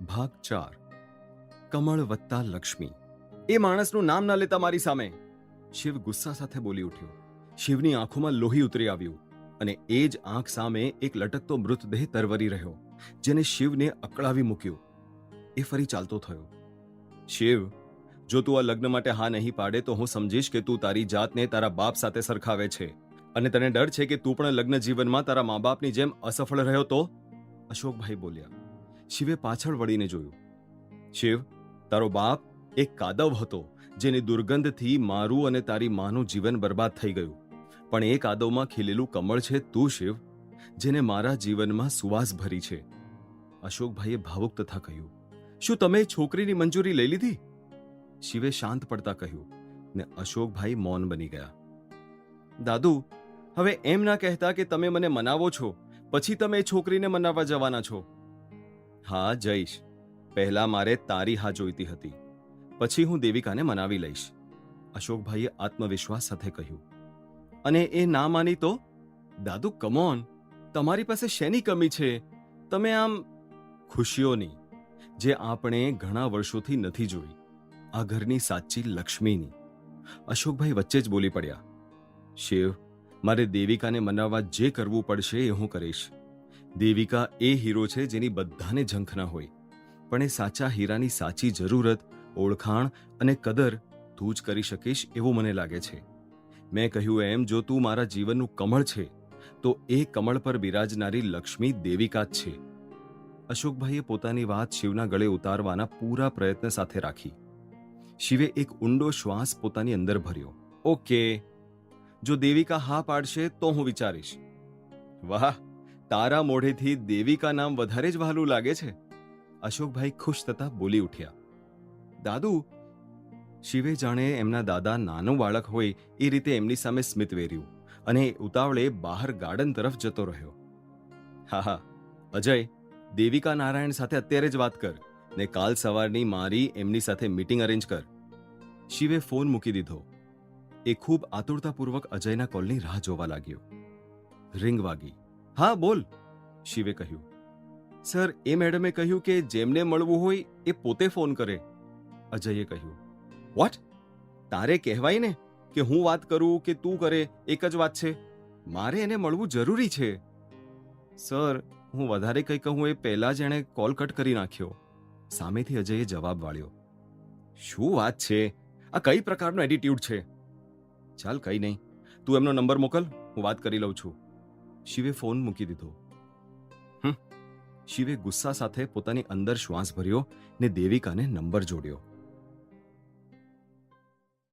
ભાગ 4 કમળ વત્તા લક્ષ્મી. એ માણસનું નામ ના લેતા મારી સામે. શિવ ગુસ્સા સાથે બોલી ઉઠ્યો. શિવની આંખોમાં લોહી ઉતરી આવ્યું અને એ જ આંખ સામે એક લટકતો મૃતદેહ તરવરી રહ્યો, જેને શિવને અકળાવી મૂક્યું. એ ફરી ચાલતો થયો. શિવ, જો તું આ લગ્ન માટે હા નહીં પાડે તો હું સમજીશ કે તું તારી જાતને તારા બાપ સાથે સરખાવે છે અને તને ડર છે કે તું પણ લગ્ન જીવનમાં તારા મા બાપની જેમ અસફળ રહ્યો તો. અશોકભાઈ બોલ્યા. શિવે પાછળ વળીને જોયું. શિવ, તારો બાપ એક કાદવ હતો જેની દુર્ગંધથી મારું અને તારી માનું જીવન બરબાદ થઈ ગયું. પણ એ કાદવમાં ખીલેલું કમળ છે તું શિવ, જેને મારા જીવનમાં સુવાસ ભરી છે. અશોકભાઈએ ભાવુક તથા કહ્યું, શું તમે છોકરીની મંજૂરી લઈ લીધી? શિવે શાંત પડતા કહ્યું ને અશોકભાઈ મૌન બની ગયા. દાદુ, હવે એમ ના કહેતા કે તમે મને મનાવો છો પછી તમે એ છોકરીને મનાવવા જવાના છો. હા, જઈશ. પહેલા મારે તારી હા જોઈતી હતી, પછી હું દેવિકાને મનાવી લઈશ, અશોકભાઈએ આત્મવિશ્વાસ સાથે કહ્યું. અને એ ના માની તો? દાદુ, કમોન, તમારી પાસે શેની કમી છે? તમે આમ ખુશીઓની, જે આપણે ઘણા વર્ષોથી નથી જોઈ, આ ઘરની સાચી લક્ષ્મીની. અશોકભાઈ વચ્ચે જ બોલી પડ્યા. શિવ, મારે દેવિકાને મનાવવા જે કરવું પડશે એ હું કરીશ. દેવિકા એ હીરો છે જેની બધાને ઝંખ ના હોય, પણ એ સાચા હીરાની સાચી જરૂરત, ઓળખાણ અને કદર તું જ કરી શકીશ એવું મને લાગે છે. મેં કહ્યું એમ, જો તું મારા જીવનનું કમળ છે તો એ કમળ પર બિરાજનારી લક્ષ્મી દેવિકા જ છે. અશોકભાઈએ પોતાની વાત શિવના ગળે ઉતારવાના પૂરા પ્રયત્ન સાથે રાખી. શિવે એક ઊંડો શ્વાસ પોતાની અંદર ભર્યો. ઓકે, જો દેવિકા હા પાડશે તો હું વિચારીશ. વાહ, તારા મોઢેથી દેવિકા નામ વધારે જ વહાલું લાગે છે, અશોકભાઈ ખુશ થતા બોલી ઉઠ્યા. દાદુ, શિવે જાણે એમના દાદા નાનું બાળક હોય એ રીતે એમની સામે સ્મિત વેર્યું અને ઉતાવળે બહાર ગાર્ડન તરફ જતો રહ્યો. હા હા, અજય, દેવિકા નારાયણ સાથે અત્યારે જ વાત કર ને કાલ સવારની મારી એમની સાથે મીટિંગ અરેન્જ કર. શિવે ફોન મૂકી દીધો. એ ખૂબ આતુરતાપૂર્વક અજયના કોલની રાહ જોવા લાગ્યો. રિંગ વાગી. હા બોલ, શિવે કહ્યું. સર, એ મેડમે કહ્યું કે જેમને મળવું હોય એ પોતે ફોન કરે, અજયે કહ્યું. વોટ? તારે કહેવાય ને કે હું વાત કરું કે તું કરે, એક જ વાત છે. મારે એને મળવું જરૂરી છે. સર, હું વધારે કંઈ કહું એ પહેલા જ એણે કોલ કટ કરી નાખ્યો, સામેથી અજયે જવાબ વાળ્યો. શું વાત છે? આ કઈ પ્રકારનો એટીટ્યુડ છે? ચાલ કઈ નહીં, તું એમનો નંબર મોકલ, હું વાત કરી લઉં છું. શિવે ફોન મૂકી દીધો. શિવે ગુસ્સા સાથે પોતાની અંદર શ્વાસ ભર્યો ને દેવિકાને નંબર જોડ્યો.